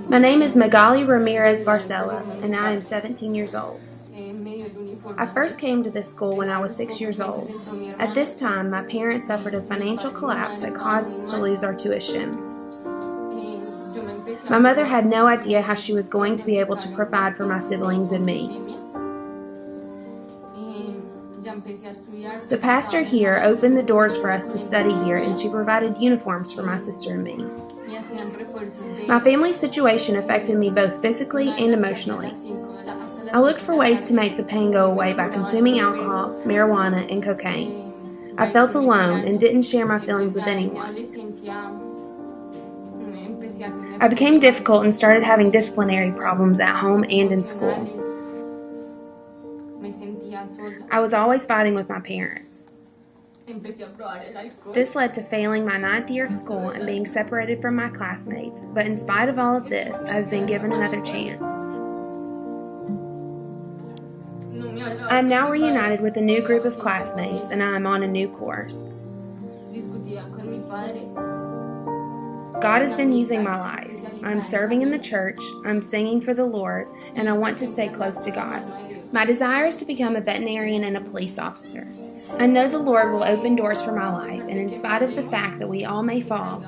My name is Megally Ramirez Barcela, and I am 17 years old. I first came to this school when I was 6 years old. At this time, my parents suffered a financial collapse that caused us to lose our tuition. My mother had no idea how she was going to be able to provide for my siblings and me. The pastor here opened the doors for us to study here, and she provided uniforms for my sister and me. My family's situation affected me both physically and emotionally. I looked for ways to make the pain go away by consuming alcohol, marijuana, and cocaine. I felt alone and didn't share my feelings with anyone. I became difficult and started having disciplinary problems at home and in school. I was always fighting with my parents. This led to failing my 9th year of school and being separated from my classmates, but in spite of all of this, I've been given another chance. I am now reunited with a new group of classmates, and I am on a new course. God has been using my life. I'm serving in the church, I'm singing for the Lord, and I want to stay close to God. My desire is to become a veterinarian and a police officer. I know the Lord will open doors for my life, and in spite of the fact that we all may fall,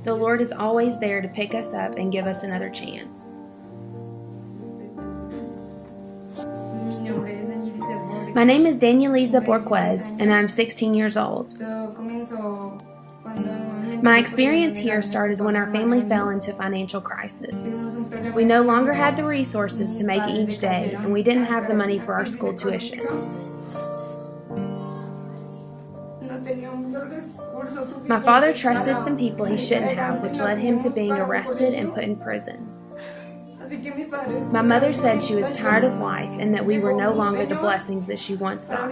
the Lord is always there to pick us up and give us another chance. My name is Danieliza Borquez, and I'm 16 years old. My experience here started when our family fell into financial crisis. We no longer had the resources to make each day, and we didn't have the money for our school tuition. My father trusted some people he shouldn't have, which led him to being arrested and put in prison. My mother said she was tired of life and that we were no longer the blessings that she once thought.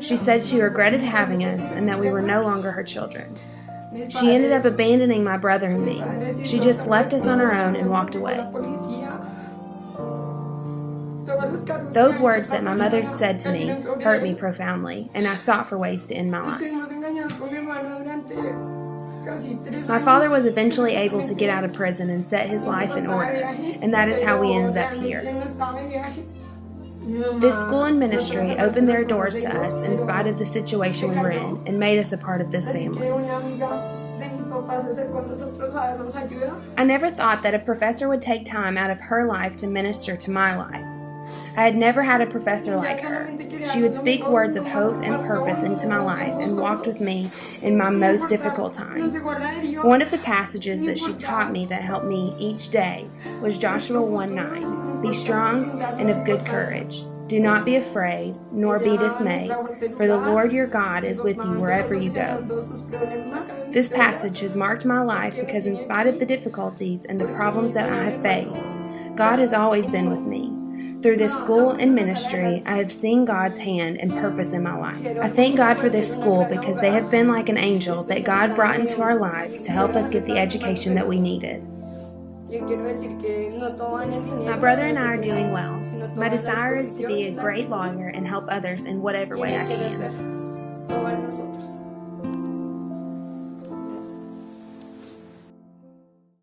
She said she regretted having us and that we were no longer her children. She ended up abandoning my brother and me. She just left us on our own and walked away. Those words that my mother said to me hurt me profoundly, and I sought for ways to end my life. My father was eventually able to get out of prison and set his life in order, and that is how we ended up here. This school and ministry opened their doors to us in spite of the situation we were in and made us a part of this family. I never thought that a professor would take time out of her life to minister to my life. I had never had a professor like her. She would speak words of hope and purpose into my life and walked with me in my most difficult times. One of the passages that she taught me that helped me each day was Joshua 1:9. Be strong and of good courage. Do not be afraid, nor be dismayed, for the Lord your God is with you wherever you go. This passage has marked my life because in spite of the difficulties and the problems that I have faced, God has always been with me. Through this school and ministry, I have seen God's hand and purpose in my life. I thank God for this school because they have been like an angel that God brought into our lives to help us get the education that we needed. My brother and I are doing well. My desire is to be a great lawyer and help others in whatever way I can.